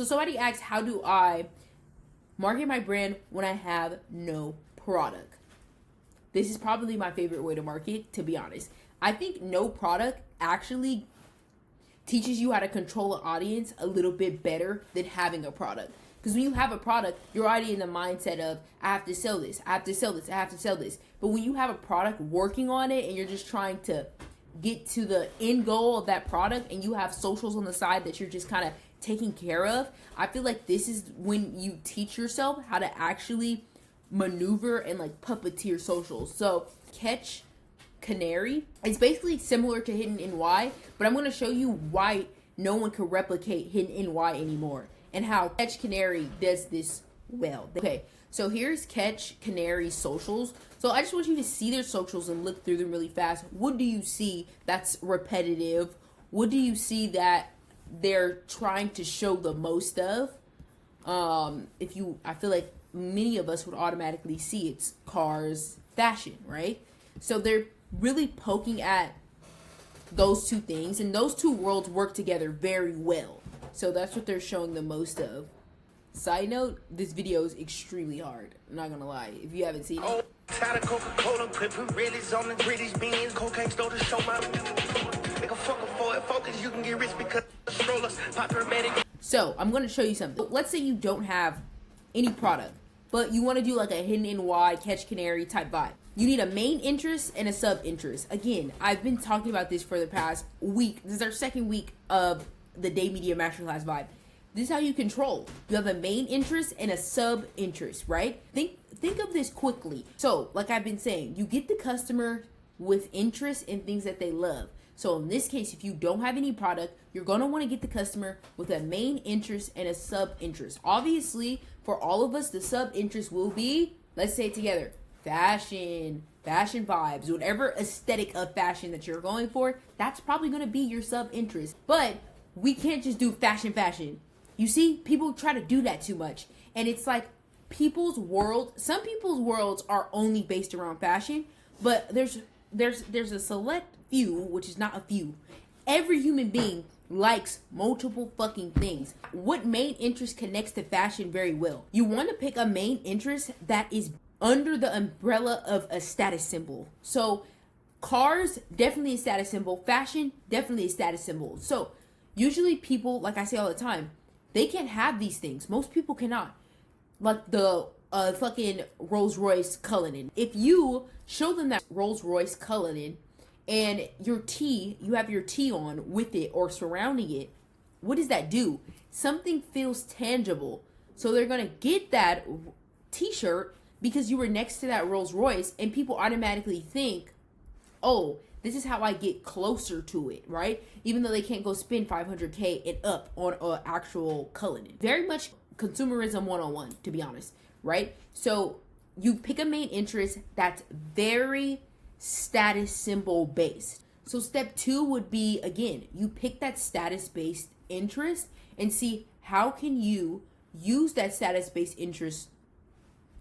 So somebody asked, how do I market my brand when I have no product? This is probably my favorite way to market, to be honest. I think no product actually teaches you how to control an audience a little bit better than having a product. Because when you have a product, you're already in the mindset of, I have to sell this, I have to sell this, I have to sell this. But when you have a product, working on it, and you're just trying to get to the end goal of that product, and you have socials on the side that you're just kind of taking care of, I feel like this is when you teach yourself how to actually maneuver and like puppeteer socials. So catch Canary. It's basically similar to Hidden NY, but I'm going to show you why no one can replicate Hidden NY anymore and how Catch Canary does this well. Okay, so here's Catch Canary socials. So I just want you to see their socials and look through them really fast. What do you see that's repetitive? What do you see that they're trying to show the most of? I feel like many of us would automatically see it's cars, fashion, right? So they're really poking at those two things, and those two worlds work together very well. So that's what they're showing the most of. Side note, this video is extremely hard. I'm not gonna lie, if you haven't seen it. Coca-Cola, pippin' Reddies on the British beans, cocaine store to show my make a fucker for it, focus, you can get rich because strollers, paramedic. So I'm gonna show you something. Let's say you don't have any product, but you want to do like a Hidden NY, Catch Canary type vibe. You need a main interest and a sub interest. Again, I've been talking about this for the past week. This is our second week of the Day Media Masterclass vibe. This is how you control. You have a main interest and a sub interest, right? Think of this quickly. So, like I've been saying, you get the customer with interest in things that they love. So in this case, if you don't have any product, you're going to want to get the customer with a main interest and a sub interest. Obviously, for all of us, the sub interest will be, let's say it together, fashion vibes, whatever aesthetic of fashion that you're going for, that's probably going to be your sub interest. But we can't just do fashion. You see, people try to do that too much. And it's like some people's worlds are only based around fashion, but there's a select few, which is not a few. Every human being likes multiple fucking things. What main interest connects to fashion very well? You want to pick a main interest that is under the umbrella of a status symbol. So cars, definitely a status symbol. Fashion, definitely a status symbol. So usually people, like I say all the time, they can't have these things. Most people cannot. Like the fucking Rolls Royce Cullinan. If you show them that Rolls Royce Cullinan and you have your T on with it or surrounding it, what does that do? Something feels tangible. So they're going to get that t-shirt because you were next to that Rolls Royce, and people automatically think, oh, this is how I get closer to it, right? Even though they can't go spend $500K and up on an actual Cullinan. Very much consumerism 101, to be honest, right? So you pick a main interest that's very status symbol based. So step 2 would be, again, you pick that status based interest and see how can you use that status based interest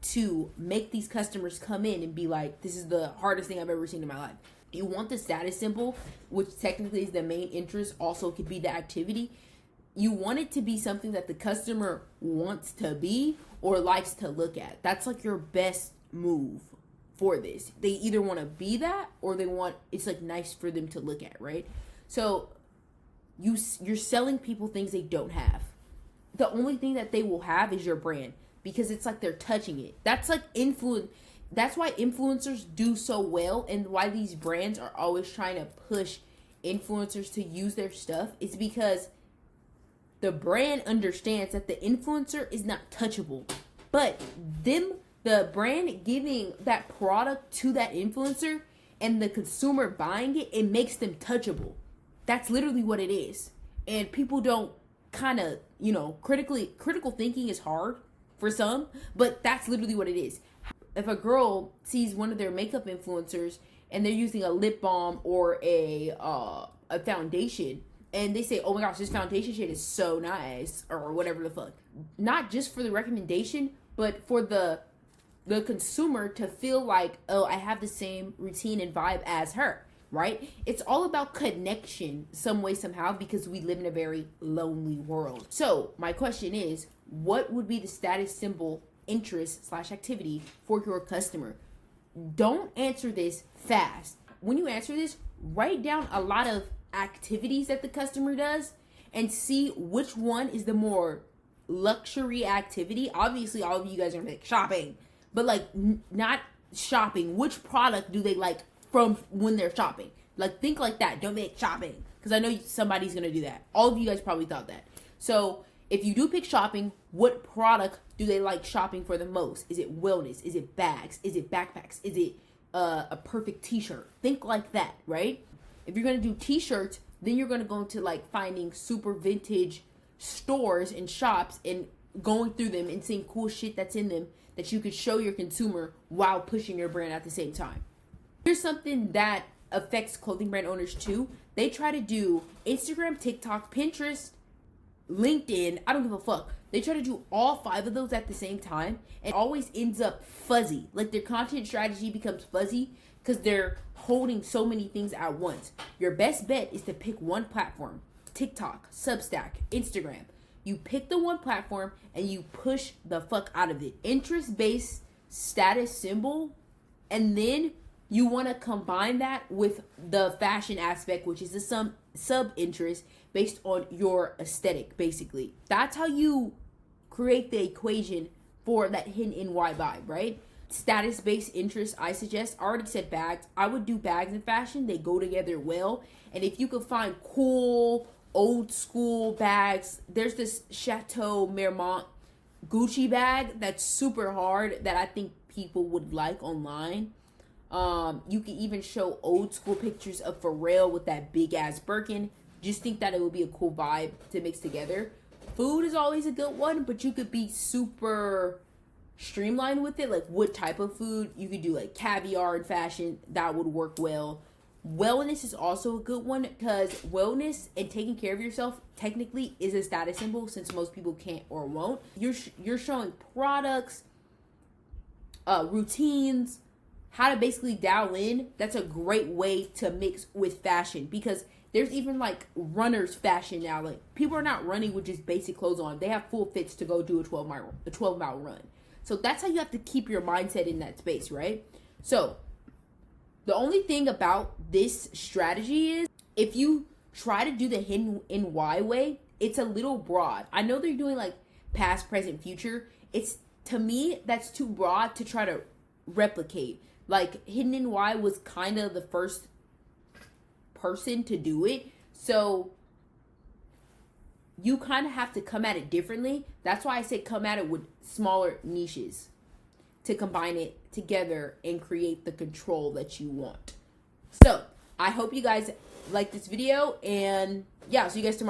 to make these customers come in and be like, this is the hardest thing I've ever seen in my life. You want the status symbol, which technically is the main interest, also could be the activity. You want it to be something that the customer wants to be or likes to look at. That's like your best move for this. They either want to be that or it's like nice for them to look at, right? So you're selling people things they don't have. The only thing that they will have is your brand, because it's like they're touching it. That's like influence. That's why influencers do so well, and why these brands are always trying to push influencers to use their stuff is because the brand understands that the influencer is not touchable, but the brand giving that product to that influencer and the consumer buying it, it makes them touchable. That's literally what it is. And people don't kind of, critical thinking is hard for some, but that's literally what it is. If a girl sees one of their makeup influencers and they're using a lip balm or a foundation, and they say, oh my gosh, this foundation shade is so nice, or whatever the fuck. Not just for the recommendation, but for the consumer to feel like, oh, I have the same routine and vibe as her. right? It's all about connection some way, somehow, because we live in a very lonely world. So my question is, what would be the status symbol interest / activity for your customer? Don't answer this fast. When you answer this, write down a lot of activities that the customer does and see which one is the more luxury activity. Obviously, all of you guys are like shopping, but like not shopping. Which product do they like from when they're shopping? Like, think like that. Don't make shopping, because I know somebody's gonna do that. All of you guys probably thought that. So if you do pick shopping, what product do they like shopping for the most? Is it wellness? Is it bags? Is it backpacks? Is it a perfect t-shirt? Think like that, right? If you're gonna do t-shirts, then you're gonna go into like finding super vintage stores and shops and going through them and seeing cool shit that's in them that you could show your consumer while pushing your brand at the same time. Here's something that affects clothing brand owners too. They try to do Instagram, TikTok, Pinterest, LinkedIn, I don't give a fuck. They try to do all 5 of those at the same time, and always ends up fuzzy. Like, their content strategy becomes fuzzy because they're holding so many things at once. Your best bet is to pick one platform. TikTok, Substack, Instagram. You pick the one platform and you push the fuck out of it. Interest-based status symbol, and then you want to combine that with the fashion aspect, which is the sub-interest based on your aesthetic, basically. That's how you create the equation for that hidden NY vibe, right? Status-based interest, I suggest. I already said bags. I would do bags and fashion. They go together well. And if you could find cool, old school bags, there's this Chateau Marmont Gucci bag that's super hard that I think people would like online. You can even show old school pictures of Pharrell with that big ass Birkin. Just think that it would be a cool vibe to mix together. Food is always a good one, but you could be super streamlined with it. Like, what type of food? You could do like caviar in fashion. That would work well. Wellness is also a good one, because wellness and taking care of yourself technically is a status symbol, since most people can't or won't. You're showing products, routines, how to basically dial in. That's a great way to mix with fashion, because there's even like runners fashion now. Like, people are not running with just basic clothes on. They have full fits to go do a 12-mile run. So that's how you have to keep your mindset in that space, right? So the only thing about this strategy is, if you try to do the hidden NY way, it's a little broad. I know they're doing like past, present, future. It's, to me, that's too broad to try to replicate. Like, hidden NY was kind of the first person to do it. So you kind of have to come at it differently. That's why I say come at it with smaller niches to combine it together and create the control that you want. So I hope you guys like this video, and yeah, I'll see you guys tomorrow.